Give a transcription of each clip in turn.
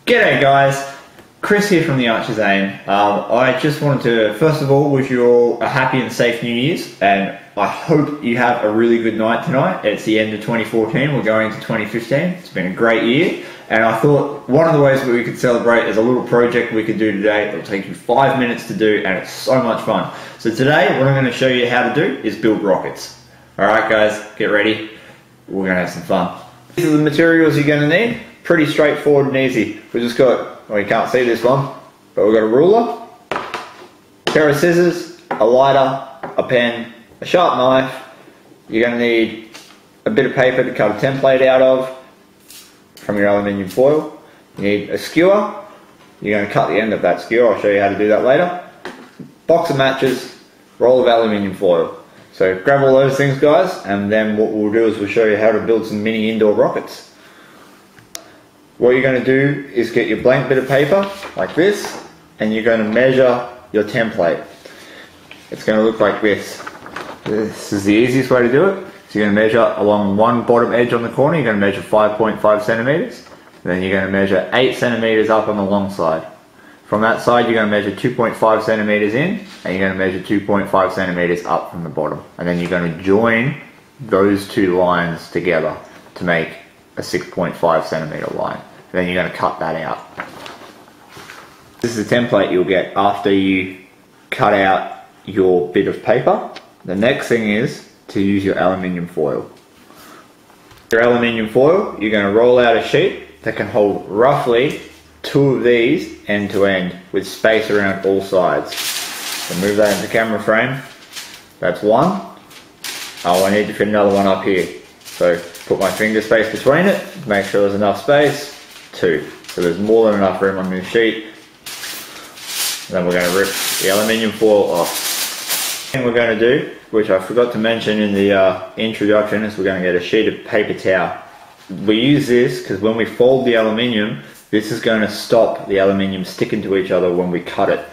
G'day guys, Chris here from the Archer's Aim. I just wanted to first of all wish you all a happy and safe New Year's, and I hope you have a really good night tonight. It's the end of 2014, we're going into 2015. It's been a great year, and I thought one of the ways that we could celebrate is a little project we could do today. It'll take you 5 minutes to do, and it's so much fun. So today, what I'm going to show you how to do is build rockets. Alright guys, get ready, we're going to have some fun. These are the materials you're going to need. Pretty straightforward and easy. We just got, well, you can't see this one, but we've got a ruler, a pair of scissors, a lighter, a pen, a sharp knife. You're going to need a bit of paper to cut a template out of from your aluminium foil. You need a skewer. You're going to cut the end of that skewer. I'll show you how to do that later. Box of matches, roll of aluminium foil. So grab all those things guys, and then what we'll do is we'll show you how to build some mini indoor rockets. What you're going to do is get your blank bit of paper like this, and you're going to measure your template. It's going to look like this. This is the easiest way to do it. So you're going to measure along one bottom edge on the corner. You're going to measure 5.5 centimeters. And then you're going to measure 8 centimeters up on the long side. From that side you're going to measure 2.5 centimeters in, and you're going to measure 2.5 centimeters up from the bottom. And then you're going to join those two lines together to make a 6.5 centimeter line. Then you're going to cut that out. This is the template you'll get after you cut out your bit of paper. The next thing is to use your aluminium foil. Your aluminium foil, you're going to roll out a sheet that can hold roughly 2 of these end to end with space around all sides. So move that into camera frame. That's one. Oh, I need to fit another one up here. So put my finger space between it, make sure there's enough space. 2. So there's more than enough room on this sheet. And then we're going to rip the aluminium foil off. The thing we're going to do, which I forgot to mention in the introduction, is we're going to get a sheet of paper towel. We use this because when we fold the aluminium, this is going to stop the aluminium sticking to each other when we cut it.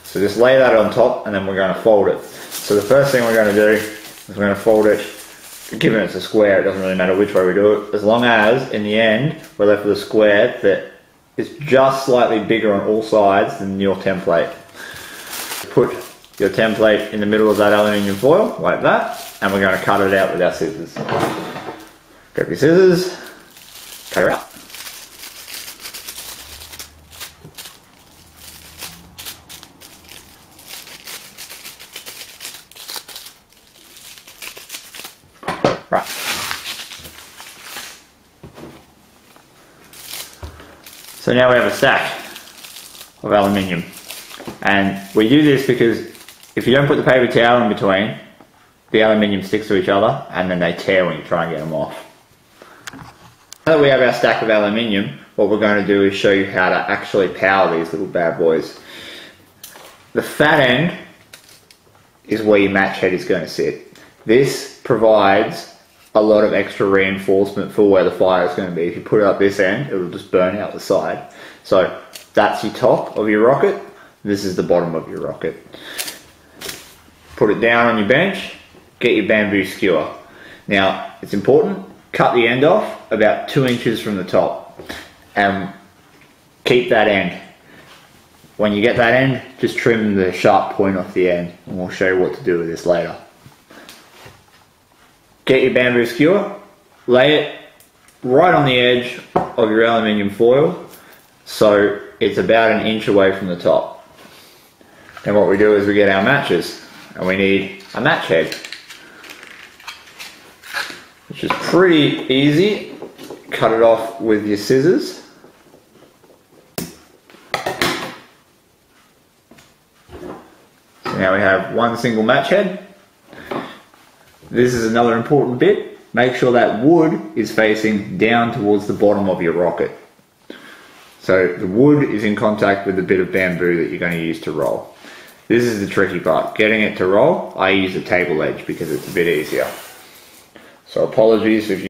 So just lay that on top, and then we're going to fold it. So the first thing we're going to do is we're going to fold it. Given it's a square, it doesn't really matter which way we do it, as long as in the end we're left with a square that is just slightly bigger on all sides than your template. Put your template in the middle of that aluminium foil like that, and we're going to cut it out with our scissors. Grab your scissors, cut it out. Right. So now we have a stack of aluminium, and we do this because if you don't put the paper towel in between, the aluminium sticks to each other and then they tear when you try and get them off. Now that we have our stack of aluminium, what we're going to do is show you how to actually power these little bad boys. The fat end is where your match head is going to sit. This provides a lot of extra reinforcement for where the fire is going to be. If you put it up this end, it will just burn out the side. So that's your top of your rocket. This is the bottom of your rocket. Put it down on your bench. Get your bamboo skewer. Now it's important, cut the end off about 2 inches from the top and keep that end. When you get that end, just trim the sharp point off the end, and we'll show you what to do with this later. Get your bamboo skewer, lay it right on the edge of your aluminium foil so it's about 1 inch away from the top. Then what we do is we get our matches, and we need a match head, which is pretty easy. Cut it off with your scissors. So now we have one single match head. This is another important bit. Make sure that wood is facing down towards the bottom of your rocket. So the wood is in contact with the bit of bamboo that you're going to use to roll. This is the tricky part. Getting it to roll, I use a table edge because it's a bit easier. So apologies if you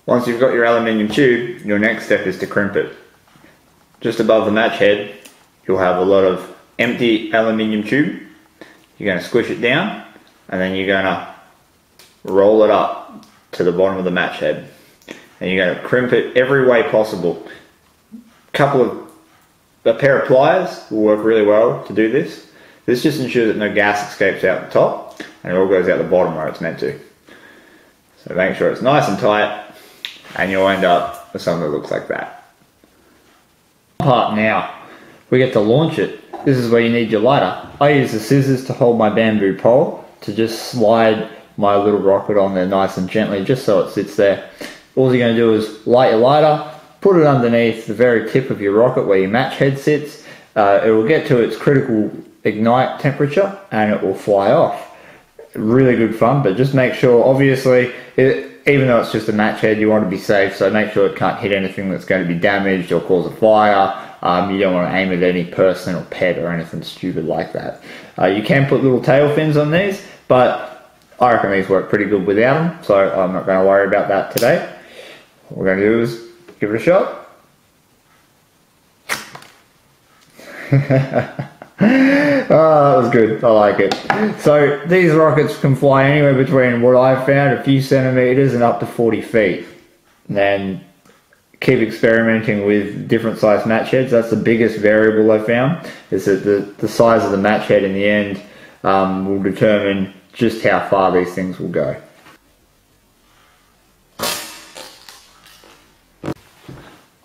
Once you've got your aluminium tube, your next step is to crimp it. Just above the match head, you'll have a lot of empty aluminium tube. You're going to squish it down, and then you're going to roll it up to the bottom of the match head. And you're going to crimp it every way possible. A pair of pliers will work really well to do this. This just ensures that no gas escapes out the top, and it all goes out the bottom where it's meant to. So make sure it's nice and tight, and you'll end up with something that looks like that. Part now, we get to launch it. This is where you need your lighter. I use the scissors to hold my bamboo pole to just slide my little rocket on there nice and gently, just so it sits there. All you're going to do is light your lighter, put it underneath the very tip of your rocket where your match head sits. It will get to its critical ignite temperature and it will fly off. Really good fun, but just make sure, obviously, even though it's just a match head, you want to be safe, so make sure it can't hit anything that's going to be damaged or cause a fire. You don't want to aim at any person or pet or anything stupid like that. You can put little tail fins on these, but I reckon these work pretty good without them, so I'm not going to worry about that today. What we're going to do is give it a shot. Oh, that was good. I like it. So these rockets can fly anywhere between what I've found, a few centimeters and up to 40 feet. And keep experimenting with different size match heads. That's the biggest variable I've found, is that the size of the match head in the end will determine just how far these things will go.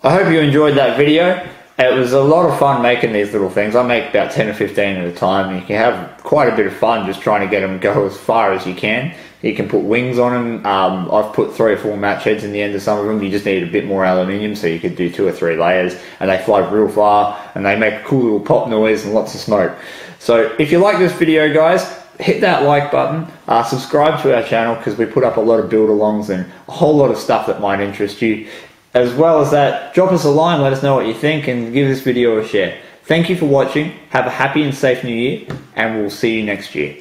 I hope you enjoyed that video. It was a lot of fun making these little things. I make about 10 or 15 at a time, and you can have quite a bit of fun just trying to get them to go as far as you can. You can put wings on them. I've put 3 or 4 match heads in the end of some of them. You just need a bit more aluminium, so you could do 2 or 3 layers, and they fly real far, and they make a cool little pop noise and lots of smoke. So if you like this video, guys, hit that like button, subscribe to our channel, because we put up a lot of build-alongs and a whole lot of stuff that might interest you. As well as that, drop us a line, let us know what you think, and give this video a share. Thank you for watching, have a happy and safe new year, and we'll see you next year.